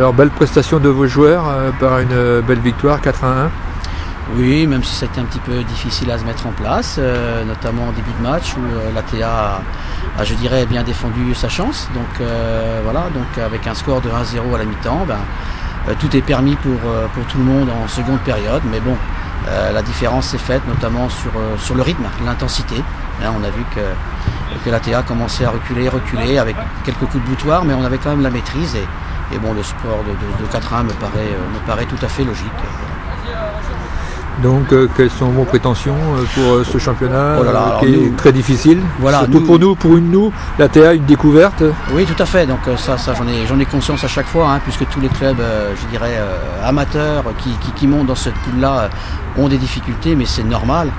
Alors, belle prestation de vos joueurs par une belle victoire 4-1. Oui, même si c'était un petit peu difficile à se mettre en place, notamment au début de match où l'ATA a, je dirais, bien défendu sa chance. Donc voilà, donc avec un score de 1-0 à la mi-temps, tout est permis pour tout le monde en seconde période. Mais bon, la différence s'est faite notamment sur le rythme, l'intensité. Là, on a vu que l'ATA commençait à reculer avec quelques coups de boutoir, mais on avait quand même la maîtrise. Et bon, le score de 4-1 me paraît tout à fait logique. Donc, quelles sont vos prétentions pour ce championnat qui est très difficile, voilà, surtout pour nous, l'ATA, une découverte? Oui, tout à fait. Donc ça j'en ai conscience à chaque fois, hein, puisque tous les clubs, je dirais, amateurs qui montent dans cette poule-là ont des difficultés, mais c'est normal,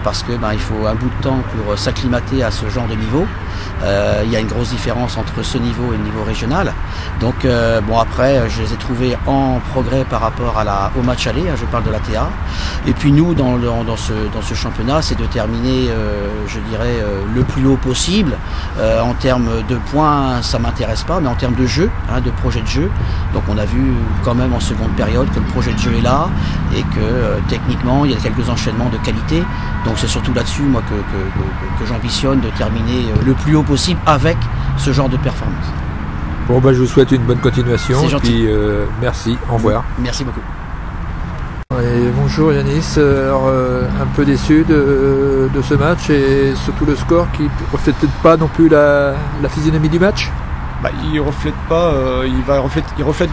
parce que il faut un bout de temps pour s'acclimater à ce genre de niveau. Il y a une grosse différence entre ce niveau et le niveau régional. Donc bon, après, je les ai trouvés en progrès par rapport au match aller, hein, je parle de l'ATA. Et puis nous, dans ce championnat, c'est de terminer, je dirais, le plus haut possible. En termes de points, ça ne m'intéresse pas, mais en termes de jeu, hein, de projet de jeu. Donc on a vu quand même en seconde période que le projet de jeu est là et que techniquement, il y a quelques enchaînements de qualité. Donc c'est surtout là-dessus, moi, que j'ambitionne de terminer le plus haut possible avec ce genre de performance. Bon, je vous souhaite une bonne continuation. C'est gentil. Puis merci, au revoir. Merci beaucoup. Et bonjour Yanis, alors un peu déçu de ce match et surtout le score qui ne reflète peut-être pas non plus la physionomie du match. Il reflète pas, il reflète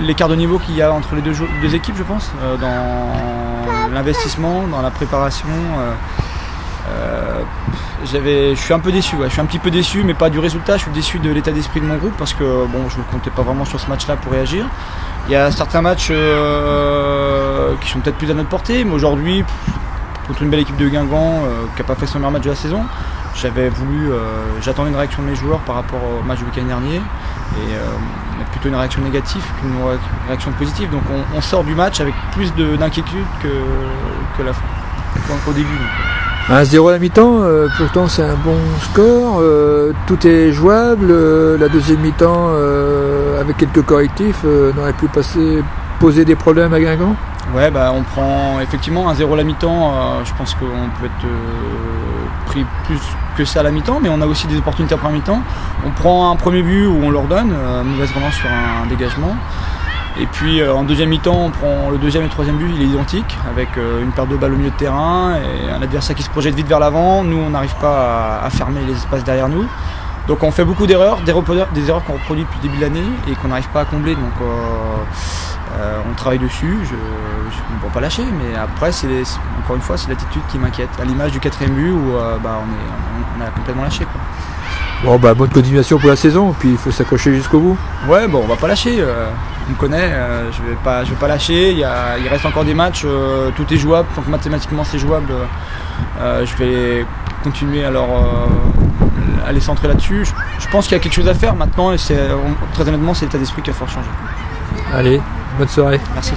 l'écart de niveau qu'il y a entre les deux équipes, je pense, dans l'investissement, dans la préparation. Je suis un peu déçu, je suis un petit peu déçu, mais pas du résultat. Je suis déçu de l'état d'esprit de mon groupe parce que bon, je ne comptais pas vraiment sur ce match-là pour réagir. Il y a certains matchs qui sont peut-être plus à notre portée, mais aujourd'hui, contre une belle équipe de Guingamp qui n'a pas fait son meilleur match de la saison, j'attendais une réaction de mes joueurs par rapport au match du week-end dernier, et plutôt une réaction négative qu'une réaction positive. Donc on sort du match avec plus d'inquiétude qu'au début. 1-0 à la mi-temps, pourtant c'est un bon score, tout est jouable, la deuxième mi-temps avec quelques correctifs n'aurait pu poser des problèmes à Guingamp. Ouais, on prend effectivement 1-0 à la mi-temps, je pense qu'on peut être pris plus que ça à la mi-temps, mais on a aussi des opportunités à première mi-temps. On prend un premier but où on leur donne, mauvaise relance sur un dégagement. Et puis en deuxième mi-temps, on prend le deuxième et le troisième but, il est identique, avec une perte de balle au milieu de terrain et un adversaire qui se projette vite vers l'avant. Nous, on n'arrive pas à fermer les espaces derrière nous. Donc on fait beaucoup d'erreurs, des erreurs qu'on reproduit depuis le début de l'année et qu'on n'arrive pas à combler. Donc on travaille dessus, je ne peux pas lâcher, mais après, encore une fois, c'est l'attitude qui m'inquiète. À l'image du quatrième but où on a complètement lâché, quoi. Bon, bonne continuation pour la saison, puis il faut s'accrocher jusqu'au bout. Ouais, on va pas lâcher, on me connaît, je vais pas lâcher, il reste encore des matchs, tout est jouable, tant que mathématiquement c'est jouable, je vais continuer à les centrer là-dessus. Je pense qu'il y a quelque chose à faire maintenant et très honnêtement c'est l'état d'esprit qui va falloir changer. Allez, bonne soirée. Merci.